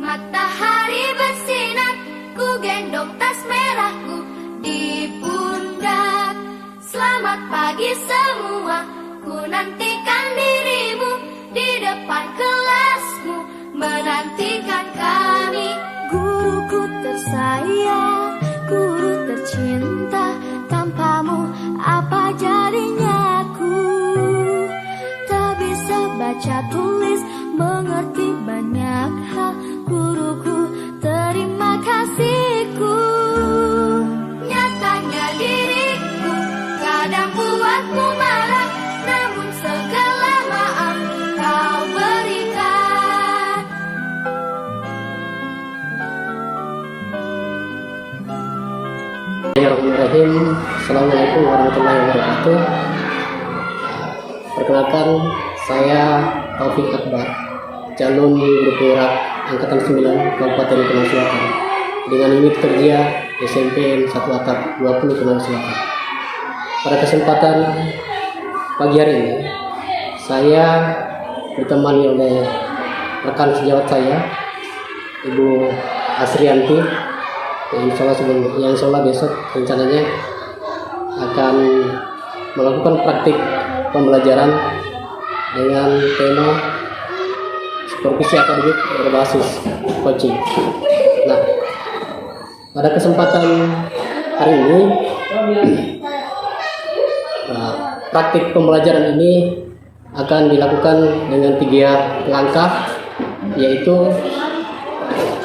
Matahari bersinar, ku gendong tas merahku di pundak. Selamat pagi semua, ku nantikan dirimu di depan kelasmu, menantikan kami. Guruku tersayang, guru tercinta, tanpamu apa jadinya aku? Tak bisa baca tulis, mengerti banyak hal. Guruku, terima kasihku. Nyatanya diriku kadang buatmu marah, namun segala maaf kau berikan. Bismillahirrahmanirrahim. Assalamualaikum warahmatullahi wabarakatuh. Perkenalkan, saya Taufik Akbar, calon guru penggerak Angkatan 9 Kabupaten Kenal Selatan dengan unit kerja SMP 1 Atap 20 Kenal Selatan. Pada kesempatan pagi hari ini, saya ditemani oleh rekan sejawat saya, Ibu Asrianti, yang insya Allah besok rencananya akan melakukan praktik pembelajaran dengan tema supervisi akademik berbasis coaching. Nah, pada kesempatan hari ini, praktik pembelajaran ini akan dilakukan dengan 3 langkah, yaitu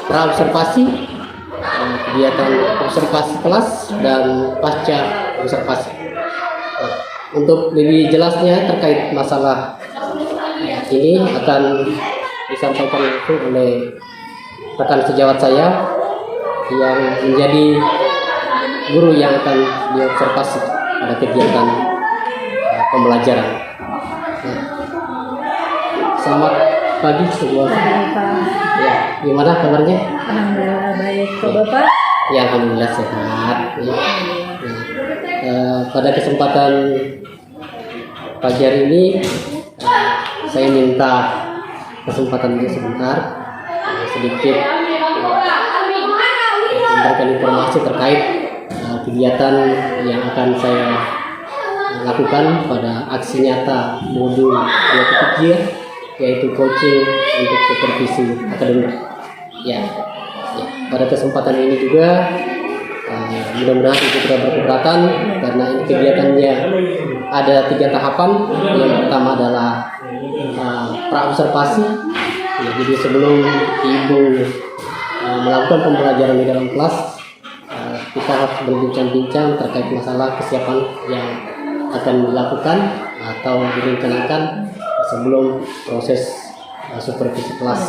praobservasi, kegiatan observasi kelas, dan pasca observasi. Untuk lebih jelasnya terkait masalah ini akan disampaikan langsung oleh rekan sejawat saya yang menjadi guru yang akan diobservasi pada kegiatan pembelajaran. Nah, selamat pagi semua. Ya, gimana kabarnya? Alhamdulillah baik. Kok Bapak? Ya, alhamdulillah sehat. Ya. Pada kesempatan pagi hari ini, saya minta kesempatan ini sebentar, sedikit memberikan informasi terkait kegiatan yang akan saya lakukan pada aksi nyata modul 2.3, yaitu coaching untuk supervisi akademik. Ya, pada kesempatan ini juga mudah-mudahan itu tidak berkeberatan, karena ini kegiatannya ada 3 tahapan. Yang pertama adalah praobservasi. Ya, jadi sebelum Ibu melakukan pembelajaran di dalam kelas, kita harus berbincang-bincang terkait masalah kesiapan yang akan dilakukan atau direncanakan sebelum proses supervisi kelas.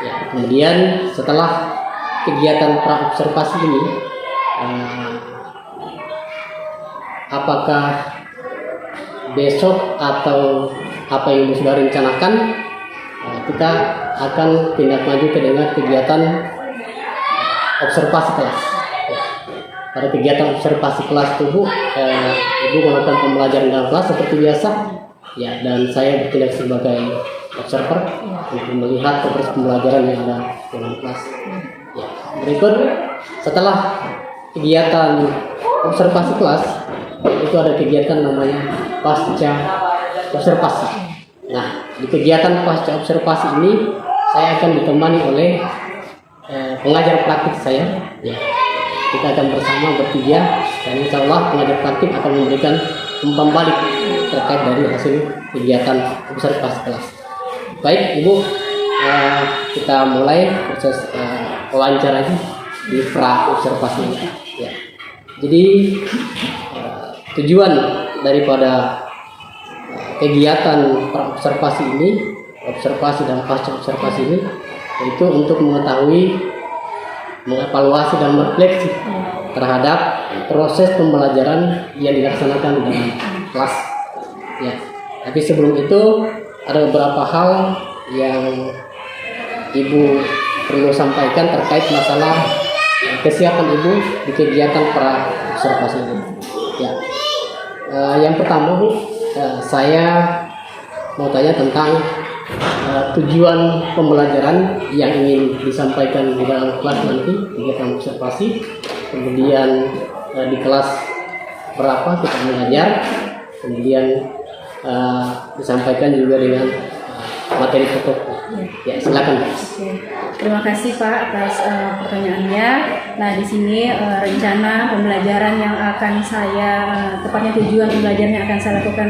Ya, kemudian setelah kegiatan praobservasi ini, apakah besok atau apa yang sudah rencanakan, kita akan tindak lanjut dengan kegiatan observasi kelas. Pada kegiatan observasi kelas tubuh, Ibu melakukan pembelajaran dalam kelas seperti biasa, ya, dan saya bertindak sebagai observer untuk melihat proses pembelajaran yang ada dalam kelas. Ya, berikut setelah kegiatan observasi kelas itu ada kegiatan namanya pasca observasi. Nah, di kegiatan pasca observasi ini saya akan ditemani oleh pengajar praktik saya. Ya, kita akan bersama bertiga, dan insya Allah pengajar praktik akan memberikan umpan balik terkait dari hasil kegiatan observasi kelas. Baik, Ibu, kita mulai proses wawancaranya di pra-observasi ini. Ya. Jadi tujuan daripada kegiatan pra-observasi ini, observasi dan pasca observasi ini, yaitu untuk mengetahui, mengevaluasi dan merefleksi terhadap proses pembelajaran yang dilaksanakan dalam kelas. Ya. Tapi sebelum itu ada beberapa hal yang Ibu perlu sampaikan terkait masalah kesiapan Ibu di kegiatan pra-observasi ini. Ya. Yang pertama, Bu, saya mau tanya tentang tujuan pembelajaran yang ingin disampaikan di dalam kelas nanti, kegiatan observasi, kemudian di kelas berapa kita belajar, kemudian disampaikan juga dengan materi pokok. Ya, silakan. Oke. Terima kasih Pak atas pertanyaannya. Nah, di sini rencana pembelajaran yang akan saya, tepatnya tujuan pembelajaran yang akan saya lakukan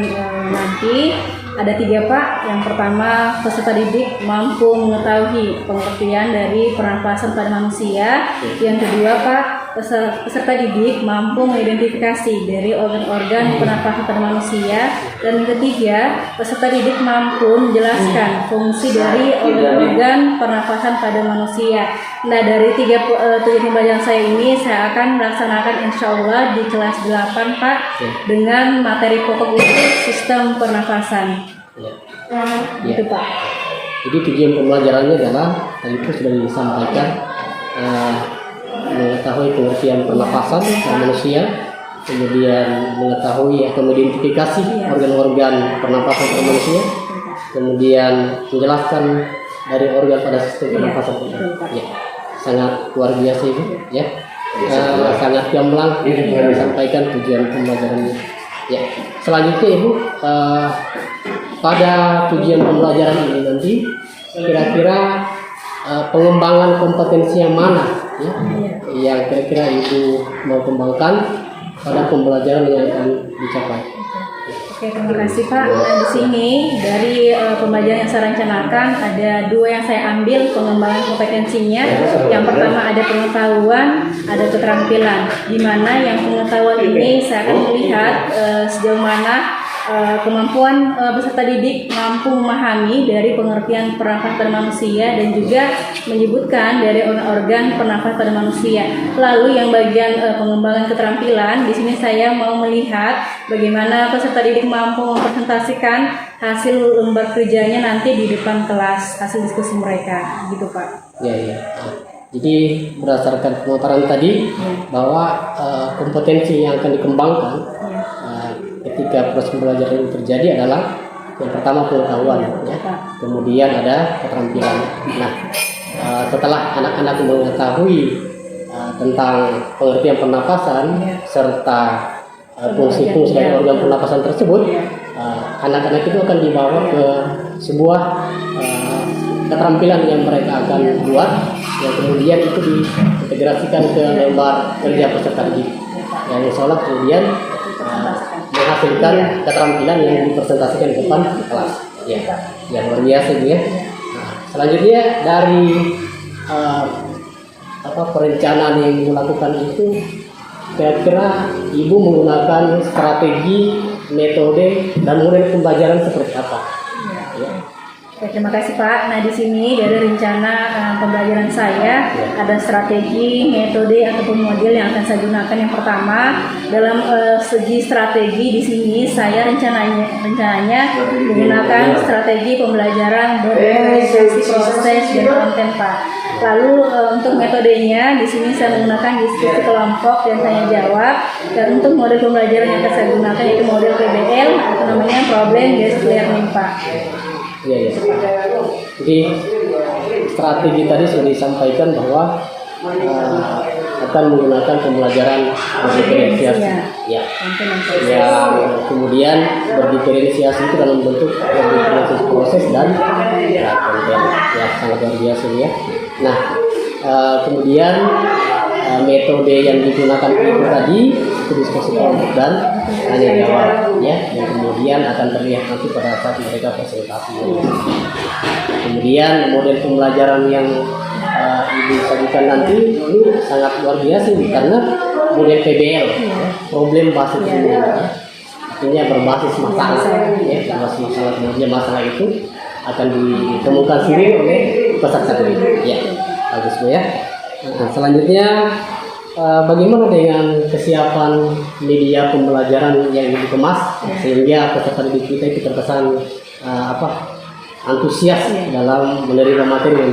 nanti ada 3 Pak. Yang pertama, peserta didik mampu mengetahui pengertian dari pernapasan pada manusia. Yang kedua Pak, peserta didik mampu mengidentifikasi dari organ-organ pernapasan pada manusia. Dan yang ketiga, peserta didik mampu menjelaskan fungsi dari organ-organ pernapasan pada manusia. Nah, dari 3 tujuan pembelajaran saya ini, saya akan melaksanakan insya Allah di kelas 8 Pak, dengan materi pokok itu sistem pernapasan. Gitu Pak. Jadi tujuan pembelajarannya adalah tadi itu sudah disampaikan, mengetahui pengertian pernapasan pada manusia, kemudian mengetahui atau mengidentifikasi organ-organ pernapasan pada manusia, kemudian menjelaskan dari organ pada sistem pernapasan. Ya, sangat luar biasa Ibu, ya. Sangat gamblang disampaikan tujuan pembelajarannya. Ya, selanjutnya Ibu, pada tujuan pembelajaran ini nanti kira-kira pengembangan kompetensi yang mana ya, yang kira-kira Ibu mau kembangkan pada pembelajaran yang akan dicapai. Oke, terima kasih Pak. Nah, di sini dari pembelajaran yang saya rencanakan ada 2 yang saya ambil pengembangan kompetensinya. Yang pertama ada pengetahuan, ada keterampilan. Di mana yang pengetahuan ini saya akan melihat sejauh mana kemampuan peserta didik mampu memahami dari pengertian pernafasan pada manusia dan juga menyebutkan dari organ pernafasan pada manusia. Lalu yang bagian pengembangan keterampilan, di sini saya mau melihat bagaimana peserta didik mampu mempresentasikan hasil lembar kerjanya nanti di depan kelas, hasil diskusi mereka, gitu Pak. Ya. Jadi berdasarkan pemaparan tadi bahwa kompetensi yang akan dikembangkan ketika proses pembelajaran itu terjadi adalah yang pertama pengetahuan, ya. Kemudian ada keterampilan. Nah, setelah anak-anak mengetahui tentang pengertian pernapasan serta fungsi-fungsi dari organ pernapasan tersebut, anak-anak itu akan dibawa ke sebuah keterampilan yang mereka akan buat, yang kemudian itu diintegrasikan ke lembar kerja peserta didik, yang insya Allah kemudian menghasilkan keterampilan yang dipresentasikan di depan kelas. Ya luar biasa itu ya. Nah, selanjutnya dari perencanaan yang dilakukan itu, kira-kira Ibu menggunakan strategi, metode, dan model pembelajaran seperti apa? Ya. Oke, terima kasih Pak. Nah, di sini dari rencana pembelajaran saya ada strategi, metode ataupun model yang akan saya gunakan. Yang pertama, dalam segi strategi di sini saya rencananya menggunakan strategi pembelajaran berorientasi proses dan konten Pak. Lalu untuk metodenya di sini saya menggunakan diskusi kelompok dan tanya jawab. Dan untuk model pembelajaran yang akan saya gunakan yaitu model PBL atau namanya Problem Based Learning Pak. Ya. Jadi strategi tadi sudah disampaikan bahwa akan menggunakan pembelajaran berdiferensiasi. Ya. Yang kemudian berdiferensiasi itu dalam bentuk berdiferensiasi proses dan konten. Ya, sangat luar biasa ya. Nah, kemudian metode yang digunakan itu tadi itu diskusi kelompok dan tanya jawab, ya, yang kemudian akan terlihat nanti pada saat mereka presentasi. Kemudian model pembelajaran yang Ibu sajikan nanti ini sangat luar biasa karena model PBL, problem basis ilmu, artinya berbasis masalah, ya, berbasis masalah. Kemudian masalah itu akan ditemukan sendiri oleh peserta didik. Ya, bagus Bu ya. Nah, selanjutnya bagaimana dengan kesiapan media pembelajaran yang dikemas sehingga peserta didik kita itu terkesan antusias dalam menerima materi yang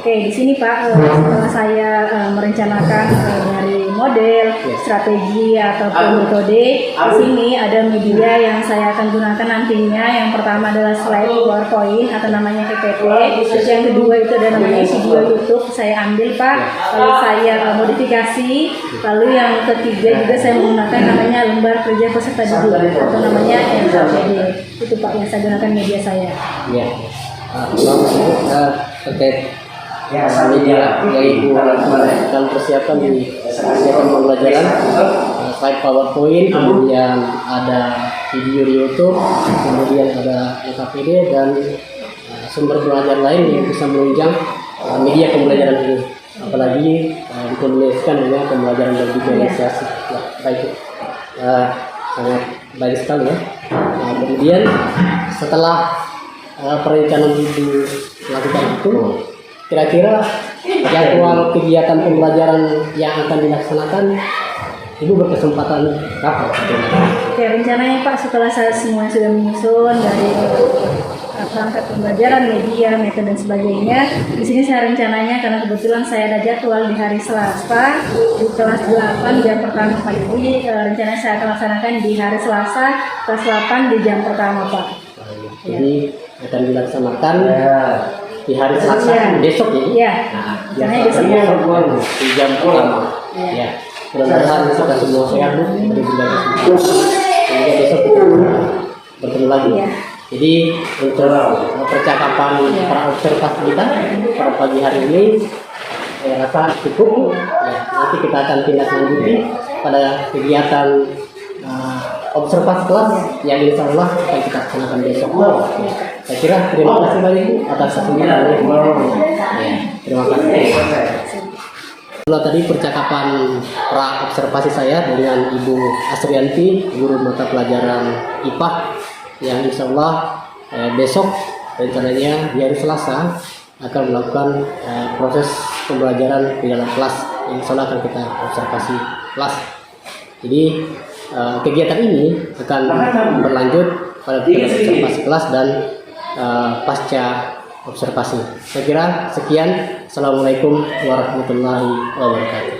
Oke, di sini Pak, setelah saya merencanakan dari model, strategi ataupun metode, di sini ada media yang saya akan gunakan nantinya. Yang pertama adalah slide PowerPoint atau namanya PPT. Terus yang kedua itu ada namanya video YouTube. Saya ambil Pak, lalu saya modifikasi. Lalu yang ketiga juga saya menggunakan namanya lembar kerja peserta didik atau namanya LKPD. Itu Pak yang saya gunakan media saya. Ya. Terkait media yang Ibu akan persiapkan di kegiatan pembelajaran, slide PowerPoint, kemudian ada video di YouTube, kemudian ada LKPD dan sumber belajar lain yang bisa menunjang media pembelajaran ini, apalagi dikombinasikan dengan pembelajaran berdigitalisasi. Ya, baik, sangat baik sekali ya. Kemudian setelah perencanaan Ibu lakukan itu, kira-kira jadwal kegiatan pembelajaran yang akan dilaksanakan Ibu berkesempatan kapan? Oke, rencananya Pak setelah saya semua sudah menyusun dari perangkat pembelajaran, media, metode dan sebagainya, di sini saya rencananya karena kebetulan saya ada jadwal di hari Selasa di kelas 8 jam pertama pagi. Rencananya saya akan laksanakan di hari Selasa kelas 8 di jam pertama Pak. Jadi akan dilaksanakan di hari Selasa besok ya? Iya. Nah, Rencananya besok di jam pertama. Ya. Mudah-mudahan kita semua sehat Bu, dari bunda sehingga besok kita bertemu lagi. Iya. Jadi untuk percakapan para observasi kita pada pagi hari ini saya rasa cukup. Ya, nanti kita akan tindak lanjuti pada kegiatan observasi kelas yang insya Allah akan kita laksanakan besok. Saya kira terima kasih banyak Bu atas kesempatan. Ya, terima kasih. Setelah tadi percakapan pra observasi saya dengan Ibu Asrianti, guru mata pelajaran IPA, yang insya Allah besok rencananya di hari Selasa akan melakukan proses pembelajaran di dalam kelas yang insya Allah akan kita observasi kelas. Jadi kegiatan ini akan berlanjut pada observasi kelas dan pasca observasi. Saya kira sekian. Assalamualaikum warahmatullahi wabarakatuh.